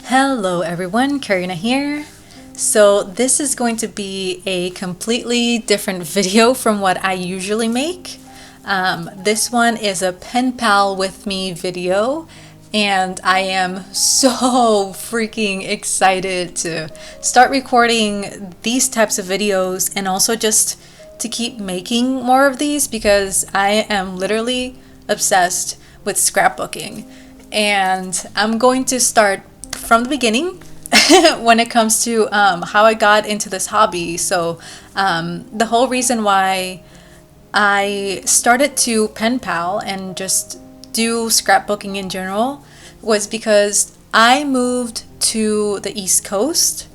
Hello everyone, Karina here. So this is going to be a completely different video from what I usually make. This one is a pen pal with me video, and I am so freaking excited to start recording these types of videos and also just to keep making more of these because I am literally obsessed with scrapbooking. And I'm going to start from the beginning when it comes to how I got into this hobby. So the whole reason why I started to pen pal and just do scrapbooking in general was because I moved to the East Coast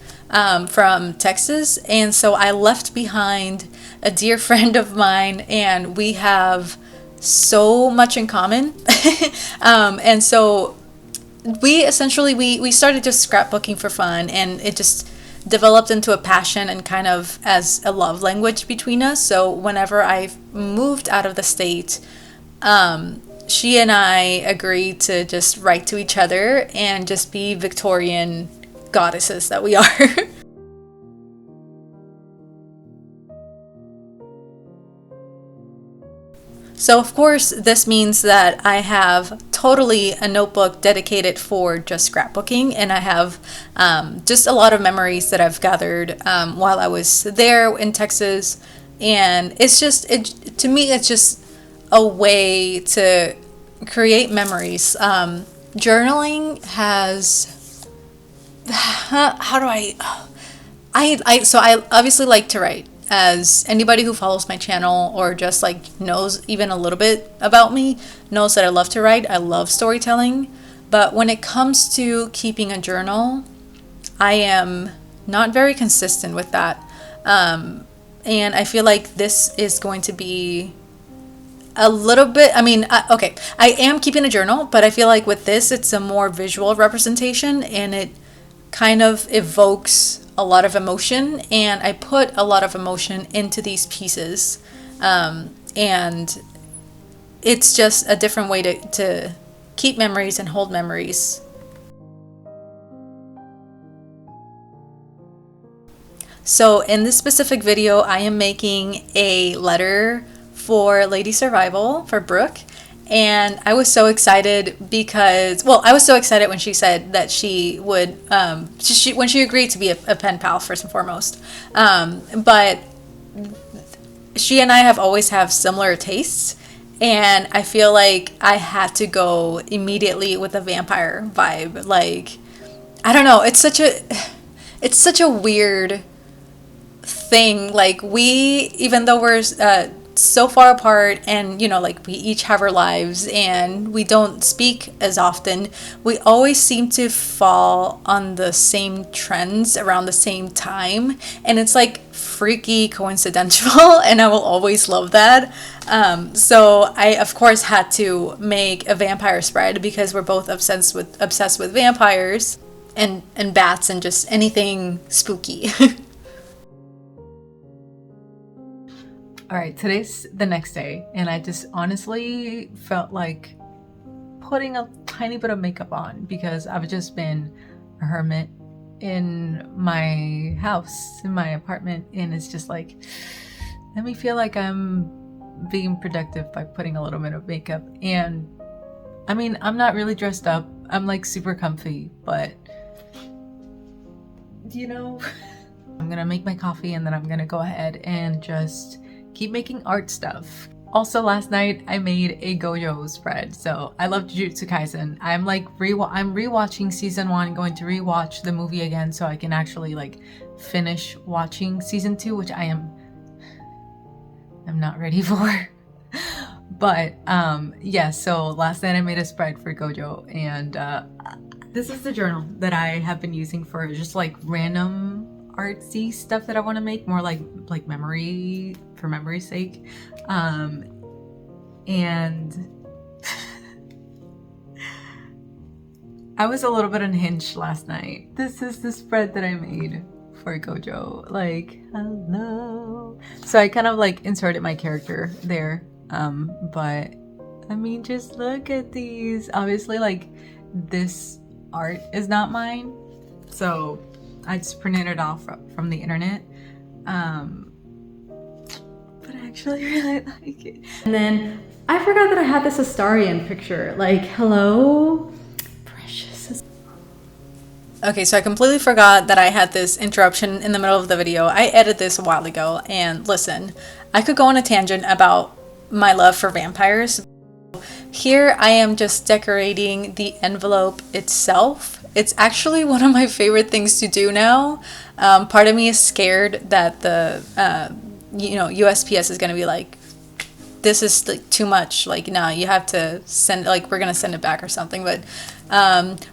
from Texas, and so I left behind a dear friend of mine, and we have so much in common. And so we started just scrapbooking for fun, and it just developed into a passion and kind of as a love language between us. So whenever I moved out of the state, she and I agreed to just write to each other and just be Victorian goddesses that we are. So, of course, this means that I have totally a notebook dedicated for just scrapbooking, and I have just a lot of memories that I've gathered while I was there in Texas. And to me, it's just a way to create memories. Journaling has, how do so I obviously like to write. As anybody who follows my channel or just like knows even a little bit about me knows that I love to write. I love storytelling. But when it comes to keeping a journal, I am not very consistent with that. And I feel like this is going to be a little bit, okay, I am keeping a journal, but I feel like with this, it's a more visual representation, and it kind of evokes a lot of emotion, and I put a lot of emotion into these pieces. And it's just a different way to keep memories and hold memories. So in this specific video, I am making a letter for Lady Survival for Brooke. And I was so excited because, well, I was so excited when she said that she would, when she agreed to be a pen pal, first and foremost. But she and I have always have similar tastes. And I feel like I had to go immediately with a vampire vibe. Like, I don't know. It's such a weird thing. Like, even though we're so far apart, and like we each have our lives and we don't speak as often, we always seem to fall on the same trends around the same time, and it's like freaky coincidental. And I will always love that. So I of course had to make a vampire spread because we're both obsessed with vampires and bats and just anything spooky. All right, today's the next day, and I just honestly felt like putting a tiny bit of makeup on because I've just been a hermit in my house, in my apartment, and it's just like, let me feel like I'm being productive by putting a little bit of makeup. And I mean, I'm not really dressed up. I'm like super comfy, but I'm gonna make my coffee and then I'm gonna go ahead and just keep making art stuff. Also, last night I made a Gojo spread. So I love Jujutsu Kaisen. I'm like I'm rewatching season 1, going to rewatch the movie again so I can actually like finish watching season 2, which I'm not ready for. But yeah, so last night I made a spread for Gojo, and this is the journal that I have been using for just like random artsy stuff that I want to make, more like memory, for memory's sake. And I was a little bit unhinged last night. This is the spread that I made for Gojo. Like, hello. So I kind of like inserted my character there. But I mean, just look at these. Obviously, like, this art is not mine. So I just printed it off from the internet. But I actually really like it. And then I forgot that I had this Astarian picture. Like, hello? Precious. Okay, so I completely forgot that I had this interruption in the middle of the video. I edited this a while ago, and listen, I could go on a tangent about my love for vampires. Here I am just decorating the envelope itself. It's actually one of my favorite things to do now. Part of me is scared that the USPS is going to be like, this is like too much, like, nah, you have to send, like, we're gonna send it back or something. But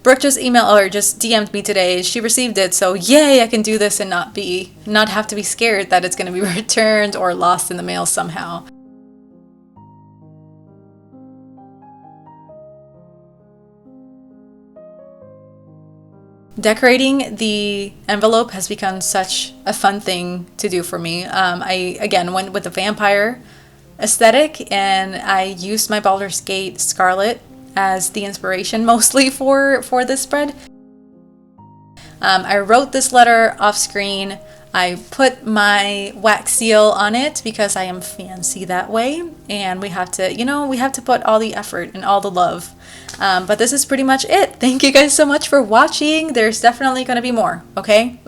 Brooke just DM'd me today. She received it, so yay, I can do this and not have to be scared that it's gonna be returned or lost in the mail somehow. Decorating the envelope has become such a fun thing to do for me. I again went with the vampire aesthetic, and I used my Baldur's Gate Scarlet as the inspiration mostly for this spread. I wrote this letter off screen. I put my wax seal on it because I am fancy that way, and we have to put all the effort and all the love. But this is pretty much it. Thank you guys so much for watching. There's definitely going to be more, okay?